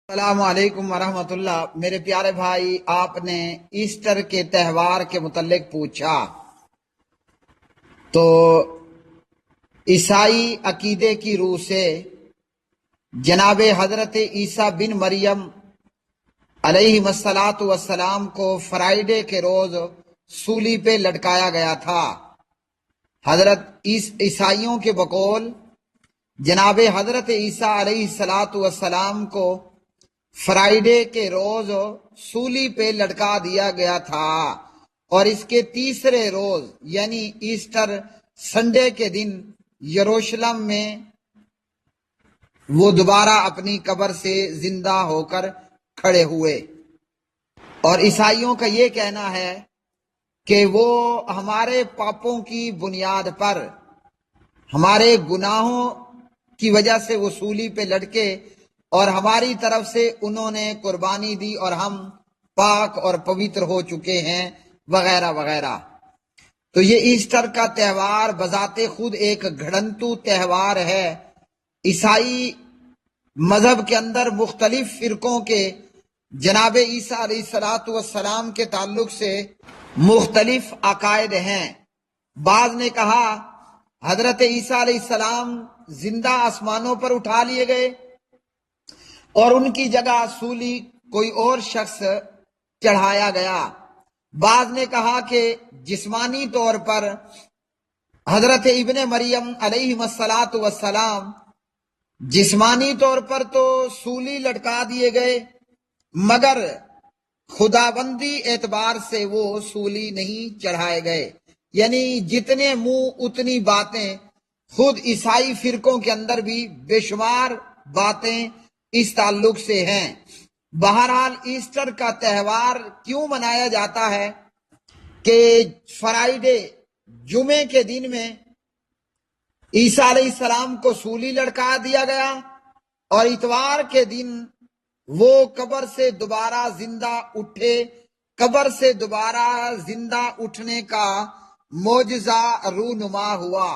السلام علیکم ورحمۃ اللہ۔ میرے پیارے بھائی، آپ نے ایسٹر کے تہوار کے متعلق پوچھا تو عیسائی عقیدے کی روح سے جناب حضرت عیسیٰ بن مریم علیہ الصلاۃ والسلام کو فرائیڈے کے روز سولی پہ لٹکایا گیا تھا۔ حضرت عیسائیوں کے بقول جناب حضرت عیسیٰ علیہ الصلاۃ والسلام کو فرائیڈے کے روز سولی پہ لٹکا دیا گیا تھا، اور اس کے تیسرے روز یعنی ایسٹر سنڈے کے دن یروشلم میں وہ دوبارہ اپنی قبر سے زندہ ہو کر کھڑے ہوئے۔ اور عیسائیوں کا یہ کہنا ہے کہ وہ ہمارے پاپوں کی بنیاد پر، ہمارے گناہوں کی وجہ سے وہ سولی پہ لٹکے اور ہماری طرف سے انہوں نے قربانی دی اور ہم پاک اور پوتر ہو چکے ہیں، وغیرہ وغیرہ۔ تو یہ ایسٹر کا تہوار بذات خود ایک گھڑنتو تہوار ہے۔ عیسائی مذہب کے اندر مختلف فرقوں کے جناب عیسیٰ علیہ الصلاۃ والسلام کے تعلق سے مختلف عقائد ہیں۔ بعض نے کہا حضرت عیسیٰ علیہ السلام زندہ آسمانوں پر اٹھا لیے گئے اور ان کی جگہ سولی کوئی اور شخص چڑھایا گیا۔ بعض نے کہا کہ جسمانی طور پر حضرت ابن مریم علیہ الصلاۃ والسلام جسمانی طور پر تو سولی لٹکا دیے گئے، مگر خداوندی اعتبار سے وہ سولی نہیں چڑھائے گئے، یعنی جتنے منہ اتنی باتیں۔ خود عیسائی فرقوں کے اندر بھی بے شمار باتیں اس تعلق سے ہیں۔ بہرحال ایسٹر کا تہوار کیوں منایا جاتا ہے کہ فرائیڈے جمعے کے دن میں عیسیٰ علیہ السلام کو سولی لٹکا دیا گیا اور اتوار کے دن وہ قبر سے دوبارہ زندہ اٹھے۔ قبر سے دوبارہ زندہ اٹھنے کا معجزہ رونما ہوا۔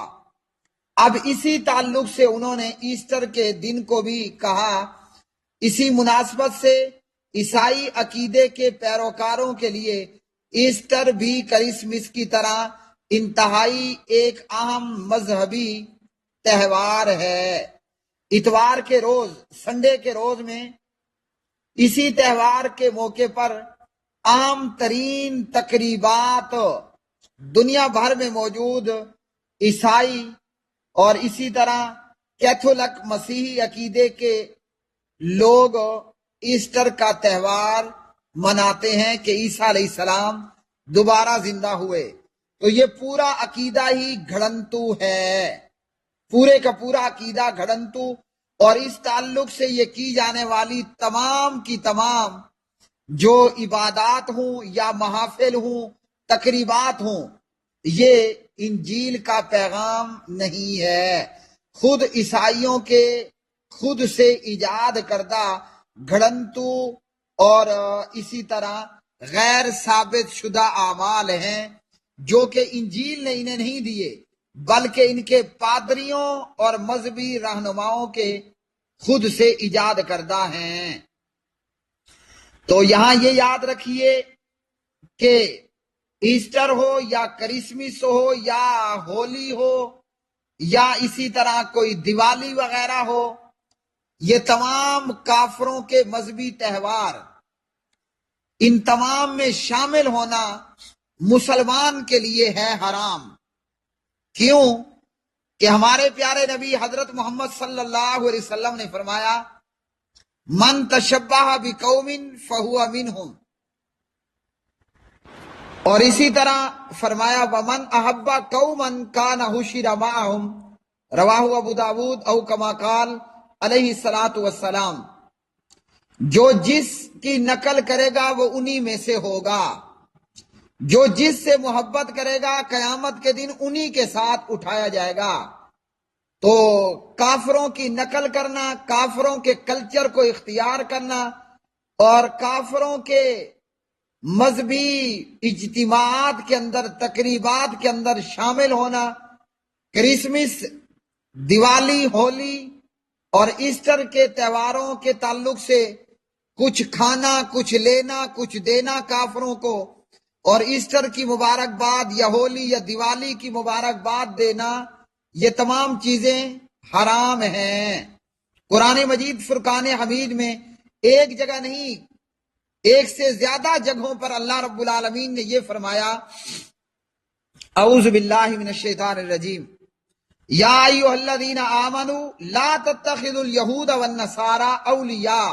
اب اسی تعلق سے انہوں نے ایسٹر کے دن کو بھی کہا۔ اسی مناسبت سے عیسائی عقیدے کے پیروکاروں کے لیے ایسٹر بھی کرسمس کی طرح انتہائی ایک اہم مذہبی تہوار ہے۔ اتوار کے روز، سنڈے کے روز میں اسی تہوار کے موقع پر عام ترین تقریبات دنیا بھر میں موجود عیسائی اور اسی طرح کیتھولک مسیحی عقیدے کے لوگ ایسٹر کا تہوار مناتے ہیں کہ عیسیٰ علیہ السلام دوبارہ زندہ ہوئے۔ تو یہ پورا عقیدہ ہی گھڑنتو ہے، پورے کا پورا عقیدہ گھڑنتو، اور اس تعلق سے یہ کی جانے والی تمام کی تمام جو عبادات ہوں یا محافل ہوں، تقریبات ہوں، یہ انجیل کا پیغام نہیں ہے، خود عیسائیوں کے خود سے ایجاد کردہ گھڑنتو اور اسی طرح غیر ثابت شدہ اعمال ہیں جو کہ انجیل نے انہیں نہیں دیے، بلکہ ان کے پادریوں اور مذہبی رہنماؤں کے خود سے ایجاد کردہ ہیں۔ تو یہاں یہ یاد رکھیے کہ ایسٹر ہو یا کرسمس ہو یا ہولی ہو یا اسی طرح کوئی دیوالی وغیرہ ہو، یہ تمام کافروں کے مذہبی تہوار، ان تمام میں شامل ہونا مسلمان کے لیے ہے حرام۔ کیوں کہ ہمارے پیارے نبی حضرت محمد صلی اللہ علیہ وسلم نے فرمایا من تشبہ بقوم فہو منہم، اور اسی طرح فرمایا ومن احب قوما کان حشر معہم، رواہ ابو داود او کما قال علیہ الصلاۃ والسلام۔ جو جس کی نقل کرے گا وہ انہی میں سے ہوگا، جو جس سے محبت کرے گا قیامت کے دن انہی کے ساتھ اٹھایا جائے گا۔ تو کافروں کی نقل کرنا، کافروں کے کلچر کو اختیار کرنا اور کافروں کے مذہبی اجتماعات کے اندر، تقریبات کے اندر شامل ہونا، کرسمس، دیوالی، ہولی اور ایسٹر کے تہواروں کے تعلق سے کچھ کھانا، کچھ لینا، کچھ دینا کافروں کو، اور ایسٹر کی مبارکباد یا ہولی یا دیوالی کی مبارکباد دینا، یہ تمام چیزیں حرام ہیں۔ قرآن مجید فرقان حمید میں ایک جگہ نہیں، ایک سے زیادہ جگہوں پر اللہ رب العالمین نے یہ فرمایا، اعوذ باللہ من الشیطان الرجیم، یا ایھا الذین آمنوا لا تتخذوا الیہود والنصارى اولیاء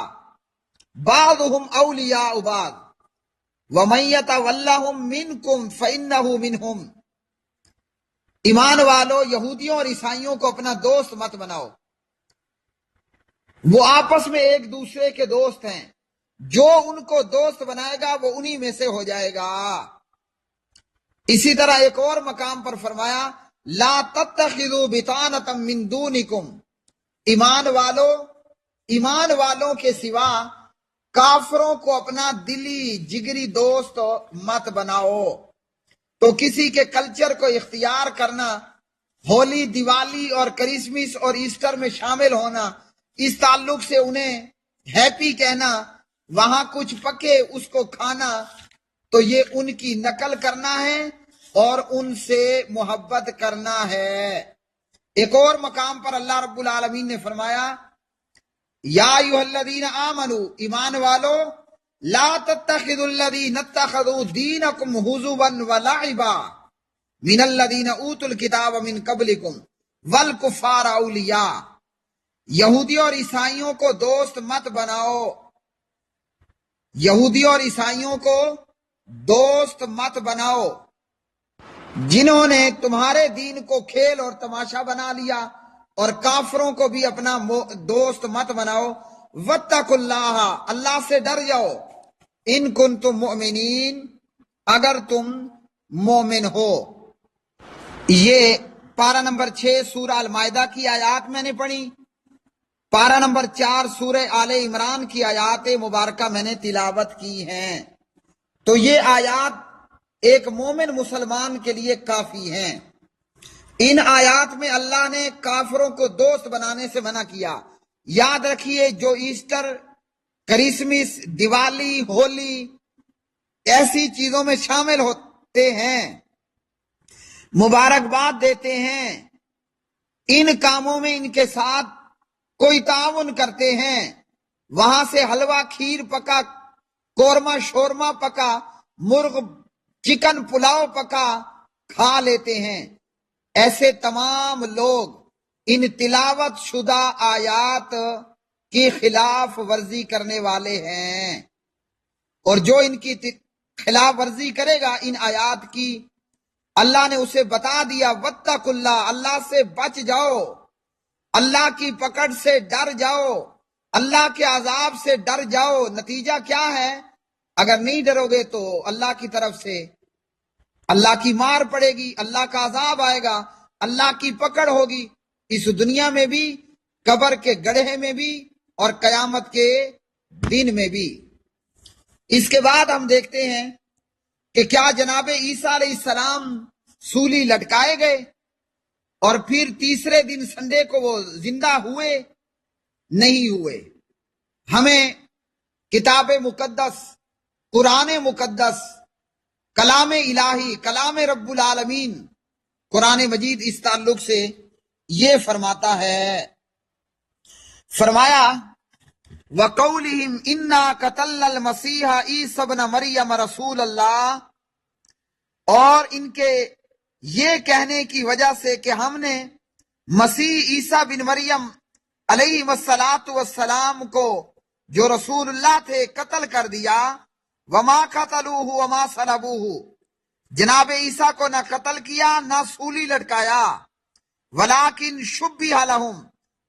بعضهم اولیاء بعض ومن یتولہم منکم فانہ منہم۔ ایمان والو، یہودیوں اور عیسائیوں کو اپنا دوست مت بناؤ، وہ آپس میں ایک دوسرے کے دوست ہیں، جو ان کو دوست بنائے گا وہ انہی میں سے ہو جائے گا۔ اسی طرح ایک اور مقام پر فرمایا، لا تتخذوا بطانۃ من دونکم، ایمان والوں کے سوا کافروں کو اپنا دلی جگری دوست مت بناؤ۔ تو کسی کے کلچر کو اختیار کرنا، ہولی، دیوالی اور کرسمس اور ایسٹر میں شامل ہونا، اس تعلق سے انہیں ہیپی کہنا، وہاں کچھ پکے اس کو کھانا، تو یہ ان کی نقل کرنا ہے اور ان سے محبت کرنا ہے۔ ایک اور مقام پر اللہ رب العالمین نے فرمایا، یا ایھا الذین آمنوا، ایمان والو، لا تتخذوا الذین اتخذوا دینکم ہزوا ولعبا من الذین اوتوا الکتاب من قبلکم والکفار اولیاء، یہودیوں اور عیسائیوں کو دوست مت بناؤ، یہودیوں اور عیسائیوں کو دوست مت بناؤ جنہوں نے تمہارے دین کو کھیل اور تماشا بنا لیا، اور کافروں کو بھی اپنا دوست مت بناؤ۔ واتقوا اللہ، اللہ سے ڈر جاؤ، ان کنتم مؤمنین، اگر تم مومن ہو۔ یہ پارہ نمبر 6 سورہ المائدہ کی آیات میں نے پڑھی، پارہ نمبر 4 سورہ آل عمران کی آیات مبارکہ میں نے تلاوت کی ہیں۔ تو یہ آیات ایک مومن مسلمان کے لیے کافی ہیں۔ ان آیات میں اللہ نے کافروں کو دوست بنانے سے منع کیا۔ یاد رکھیے، جو ایسٹر، کرسمس، دیوالی، ہولی ایسی چیزوں میں شامل ہوتے ہیں، مبارکباد دیتے ہیں، ان کاموں میں ان کے ساتھ کوئی تعاون کرتے ہیں، وہاں سے حلوہ، کھیر پکا، قورمہ شورما پکا، مرغ چکن پلاؤ پکا کھا لیتے ہیں، ایسے تمام لوگ ان تلاوت شدہ آیات کی خلاف ورزی کرنے والے ہیں، اور جو ان کی خلاف ورزی کرے گا ان آیات کی، اللہ نے اسے بتا دیا، واتقوا اللہ، اللہ سے بچ جاؤ، اللہ کی پکڑ سے ڈر جاؤ، اللہ کے عذاب سے ڈر جاؤ۔ نتیجہ کیا ہے؟ اگر نہیں ڈرو گے تو اللہ کی طرف سے اللہ کی مار پڑے گی، اللہ کا عذاب آئے گا، اللہ کی پکڑ ہوگی، اس دنیا میں بھی، قبر کے گڑھے میں بھی، اور قیامت کے دن میں بھی۔ اس کے بعد ہم دیکھتے ہیں کہ کیا جناب عیسیٰ علیہ السلام سولی لٹکائے گئے اور پھر تیسرے دن سنڈے کو وہ زندہ ہوئے؟ نہیں ہوئے۔ ہمیں کتاب مقدس، قرآن مقدس، کلام الہی، کلام رب العالمین، قرآن مجید اس تعلق سے یہ فرماتا ہے، فرمایا وَقَوْلِهِمْ إِنَّا قَتَلْنَا الْمَسِيحَ عِيسَى ابْنَ مَرْيَمَ رَسُولَ اللَّهِ، اور ان کے یہ کہنے کی وجہ سے کہ ہم نے مسیح عیسیٰ بن مریم علیہ السلام کو جو رسول اللہ تھے قتل کر دیا۔ وما قتلوہ وما صلبوہ، جناب عیسیٰ کو نہ قتل کیا نہ سولی لٹکایا، ولیکن شبہ لہم،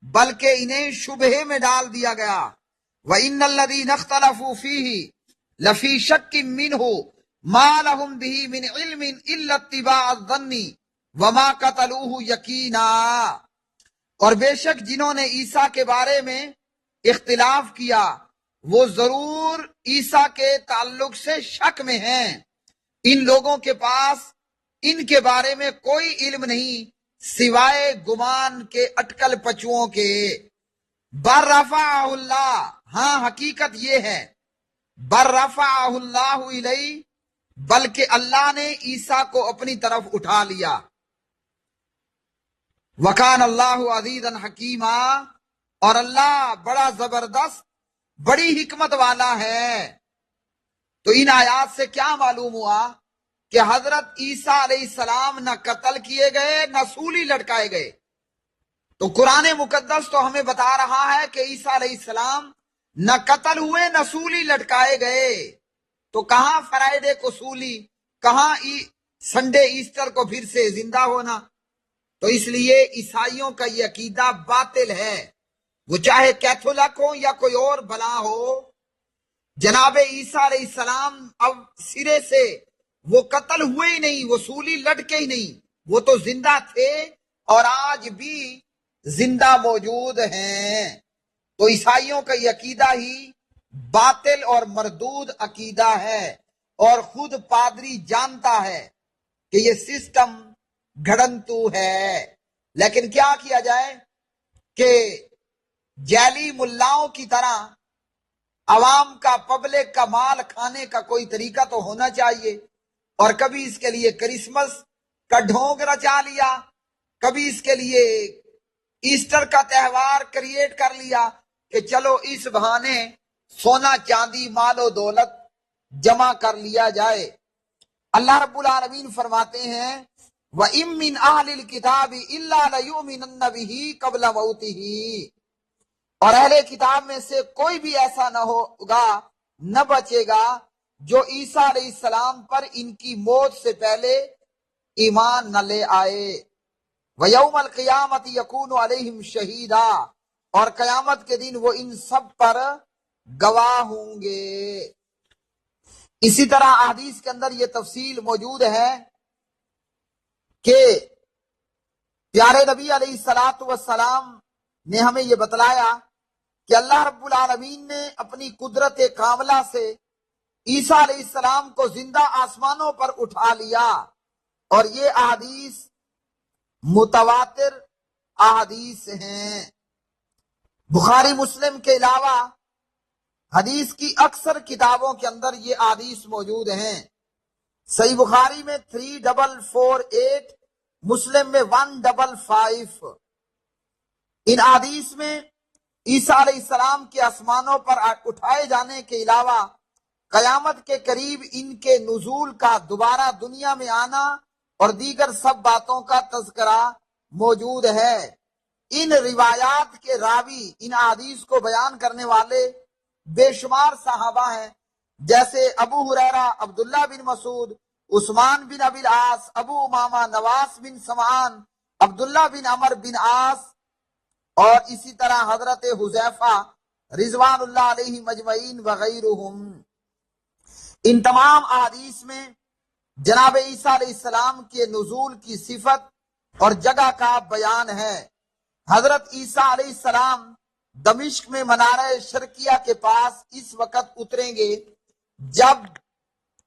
بلکہ انہیں شبہے میں ڈال دیا گیا۔ وَإِنَّ الَّذِينَ اخْتَلَفُوا فِيهِ لَفِي شَكٍّ مِّنْهُ مَا لَهُمْ بِهِ مِنْ عِلْمٍ إِلَّا اتِّبَاعَ الظَّنِّ وَمَا قَتَلُوهُ يَقِينًا، اور بے شک جنہوں نے عیسیٰ کے بارے میں اختلاف کیا وہ ضرور عیسیٰ کے تعلق سے شک میں ہیں، ان لوگوں کے پاس ان کے بارے میں کوئی علم نہیں سوائے گمان کے اٹکل پچوؤں کے۔ برفعہ اللہ، ہاں حقیقت یہ ہے، برفعہ اللہ الیہ، بلکہ اللہ نے عیسیٰ کو اپنی طرف اٹھا لیا، وکان اللہ عزیزا حکیما، اور اللہ بڑا زبردست بڑی حکمت والا ہے۔ تو ان آیات سے کیا معلوم ہوا کہ حضرت عیسیٰ علیہ السلام نہ قتل کیے گئے نہ سولی لٹکائے گئے۔ تو قرآن مقدس تو ہمیں بتا رہا ہے کہ عیسیٰ علیہ السلام نہ قتل ہوئے نہ سولی لٹکائے گئے۔ تو کہاں فرائیڈے کو سولی، کہاں سنڈے ایسٹر کو پھر سے زندہ ہونا؟ تو اس لیے عیسائیوں کا یہ عقیدہ باطل ہے، وہ چاہے کیتھولک ہو یا کوئی اور بلا ہو۔ جناب عیسیٰ علیہ السلام اب سرے سے وہ قتل ہوئے ہی نہیں، وہ سولی لٹکے ہی نہیں، وہ تو زندہ تھے اور آج بھی زندہ موجود ہیں۔ تو عیسائیوں کا یہ عقیدہ ہی باطل اور مردود عقیدہ ہے، اور خود پادری جانتا ہے کہ یہ سسٹم گھڑنتو ہے۔ لیکن کیا کیا جائے کہ جعلی ملاؤں کی طرح عوام کا، پبلک کا مال کھانے کا کوئی طریقہ تو ہونا چاہیے، اور کبھی اس کے لیے کرسمس کا ڈھونگ رچا لیا، کبھی اس کے لیے ایسٹر کا تہوار کریٹ کر لیا کہ چلو اس بہانے سونا چاندی مال و دولت جمع کر لیا جائے۔ اللہ رب العالمین فرماتے ہیں وَإِن مِّنْ أَهْلِ الْكِتَابِ إِلَّا لَيُؤْمِنَنَّ بِهِ قَبْلَ مَوْتِهِ، اور اہل کتاب میں سے کوئی بھی ایسا نہ ہوگا، نہ بچے گا جو عیسیٰ علیہ السلام پر ان کی موت سے پہلے ایمان نہ لے آئے۔ وَيَوْمَ الْقِيَامَةِ يَكُونُ عَلَيْهِمْ شَهِيدًا، اور قیامت کے دن وہ ان سب پر گواہ ہوں گے۔ اسی طرح احادیث کے اندر یہ تفصیل موجود ہے کہ پیارے نبی علیہ الصلوۃ والسلام نے ہمیں یہ بتلایا کہ اللہ رب العالمین نے اپنی قدرت کاملہ سے عیسیٰ علیہ السلام کو زندہ آسمانوں پر اٹھا لیا، اور یہ احادیث متواتر احادیث ہیں۔ بخاری مسلم کے علاوہ حدیث کی اکثر کتابوں کے اندر یہ احادیث موجود ہیں۔ صحیح بخاری میں 3448، مسلم میں 155۔ ان احادیث میں عیسیٰ علیہ السلام کے آسمانوں پر اٹھائے جانے کے علاوہ قیامت کے قریب ان کے نزول کا، دوبارہ دنیا میں آنا اور دیگر سب باتوں کا تذکرہ موجود ہے۔ ان روایات کے راوی، ان احادیث کو بیان کرنے والے بے شمار صحابہ ہیں، جیسے ابو ہریرہ، عبداللہ بن مسعود، عثمان بن ابی العاص، ابو امامہ، نواس بن سمعان، عبداللہ بن عمر بن عاص، اور اسی طرح حضرت حذیفہ رضوان اللہ علیہ مجمعین وغیرہم۔ ان تمام احادیث میں جناب عیسیٰ علیہ السلام کے نزول کی صفت اور جگہ کا بیان ہے۔ حضرت عیسیٰ علیہ السلام دمشق میں منارہ شرقیہ کے پاس اس وقت اتریں گے جب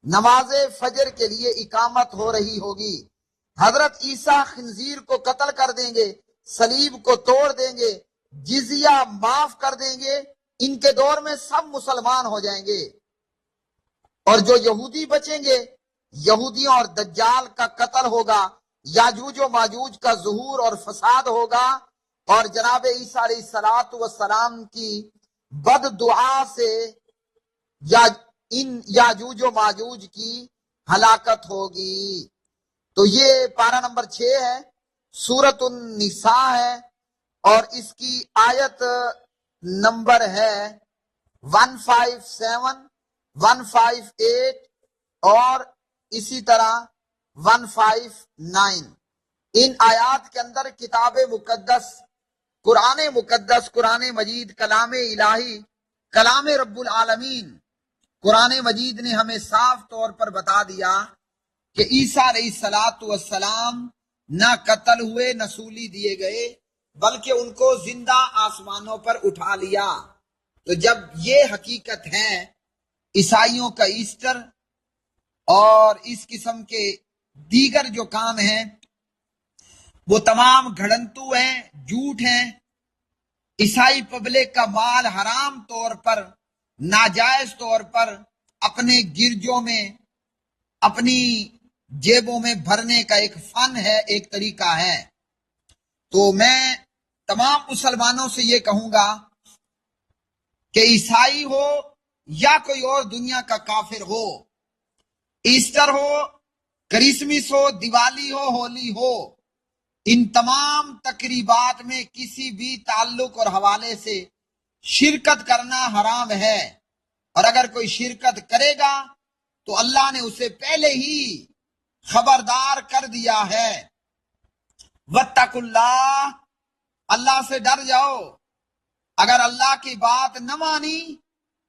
نماز فجر کے لیے اقامت ہو رہی ہوگی۔ حضرت عیسیٰ خنزیر کو قتل کر دیں گے، صلیب کو توڑ دیں گے، جزیہ معاف کر دیں گے، ان کے دور میں سب مسلمان ہو جائیں گے، اور جو یہودی بچیں گے، یہودیوں اور دجال کا قتل ہوگا، یاجوج و ماجوج کا ظہور اور فساد ہوگا، اور جناب عیسیٰ علیہ السلام کی بد دعا سے ان یاجوج و ماجوج کی ہلاکت ہوگی۔ تو یہ پارہ نمبر 6 ہے، سورۃ النساء ہے، اور اس کی آیت نمبر ہے 157، 158 اور اسی طرح 159۔ ان آیات کے اندر کتاب مقدس، قرآن مجید، کلام الہی، کلام رب العالمین، قرآن مجید نے ہمیں صاف طور پر بتا دیا کہ عیسیٰ علیہ السلام نہ قتل ہوئے نہ سولی دیے گئے، بلکہ ان کو زندہ آسمانوں پر اٹھا لیا۔ تو جب یہ حقیقت ہے، عیسائیوں کا ایسٹر اور اس قسم کے دیگر جو کام ہیں وہ تمام گھڑنتو ہیں، جھوٹ ہیں، عیسائی پبلک کا مال حرام طور پر، ناجائز طور پر اپنے گرجوں میں، اپنی جیبوں میں بھرنے کا ایک فن ہے، ایک طریقہ ہے۔ تو میں تمام مسلمانوں سے یہ کہوں گا کہ عیسائی ہو یا کوئی اور دنیا کا کافر ہو، ایسٹر ہو، کرسمس ہو، دیوالی ہو، ہولی ہو، ان تمام تقریبات میں کسی بھی تعلق اور حوالے سے شرکت کرنا حرام ہے، اور اگر کوئی شرکت کرے گا تو اللہ نے اسے پہلے ہی خبردار کر دیا ہے۔ واتقوا اللہ، اللہ سے ڈر جاؤ، اگر اللہ کی بات نہ مانی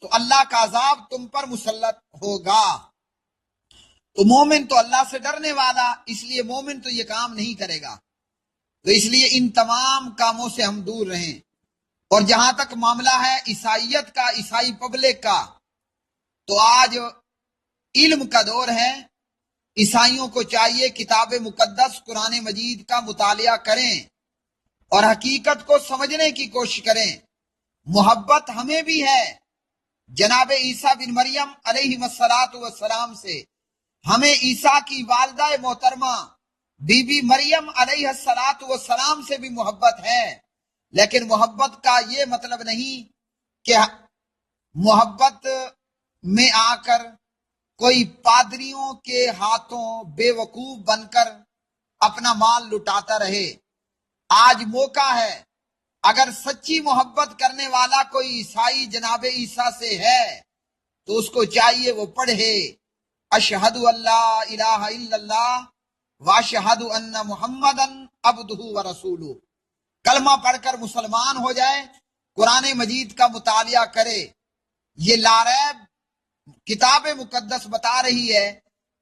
تو اللہ کا عذاب تم پر مسلط ہوگا۔ تو مومن تو اللہ سے ڈرنے والا، اس لیے مومن تو یہ کام نہیں کرے گا۔ تو اس لیے ان تمام کاموں سے ہم دور رہیں۔ اور جہاں تک معاملہ ہے عیسائیت کا، عیسائی پبلک کا، تو آج علم کا دور ہے۔ عیسائیوں کو چاہیے کتاب مقدس قرآن مجید کا مطالعہ کریں اور حقیقت کو سمجھنے کی کوشش کریں۔ محبت ہمیں بھی ہے جناب عیسیٰ بن مریم علیہ السلام سے، ہمیں عیسیٰ کی والدہ محترمہ بی بی مریم علیہ السلام سے بھی محبت ہے، لیکن محبت کا یہ مطلب نہیں کہ محبت میں آ کر کوئی پادریوں کے ہاتھوں بے وقوف بن کر اپنا مال لٹاتا رہے۔ آج موقع ہے، اگر سچی محبت کرنے والا کوئی عیسائی جناب عیسیٰ سے ہے تو اس کو چاہیے وہ پڑھے اشہد اللہ الہ الا اللہ واشہد ان محمدً عبدہ ورسولہ، کلمہ پڑھ کر مسلمان ہو جائے، قرآن مجید کا مطالعہ کرے۔ یہ لاریب کتاب مقدس بتا رہی ہے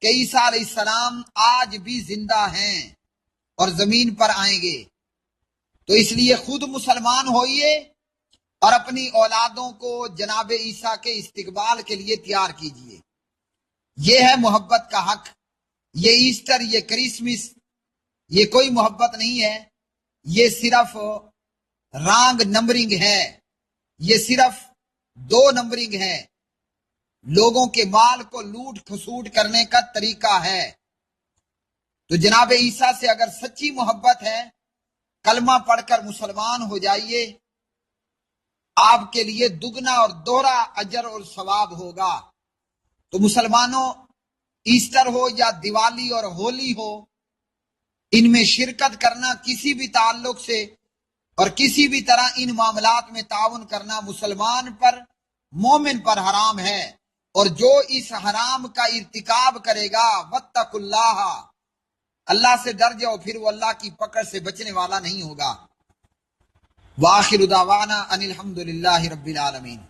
کہ عیسیٰ علیہ السلام آج بھی زندہ ہیں اور زمین پر آئیں گے۔ تو اس لیے خود مسلمان ہوئیے اور اپنی اولادوں کو جناب عیسیٰ کے استقبال کے لیے تیار کیجیے۔ یہ ہے محبت کا حق۔ یہ ایسٹر، یہ کرسمس، یہ کوئی محبت نہیں ہے، یہ صرف رانگ نمبرنگ ہے، یہ صرف 2 نمبرنگ ہے، لوگوں کے مال کو لوٹ کھسوٹ کرنے کا طریقہ ہے۔ تو جناب عیسیٰ سے اگر سچی محبت ہے، کلمہ پڑھ کر مسلمان ہو جائیے، آپ کے لیے دگنا اور دوہرا اجر اور ثواب ہوگا۔ تو مسلمانوں، ایسٹر ہو یا دیوالی اور ہولی ہو، ان میں شرکت کرنا کسی بھی تعلق سے اور کسی بھی طرح ان معاملات میں تعاون کرنا مسلمان پر، مومن پر حرام ہے، اور جو اس حرام کا ارتکاب کرے گا واتقوا اللہ، اللہ سے ڈر جاؤ، پھر وہ اللہ کی پکڑ سے بچنے والا نہیں ہوگا۔ وآخر دعوانا ان الحمد للہ رب العالمین۔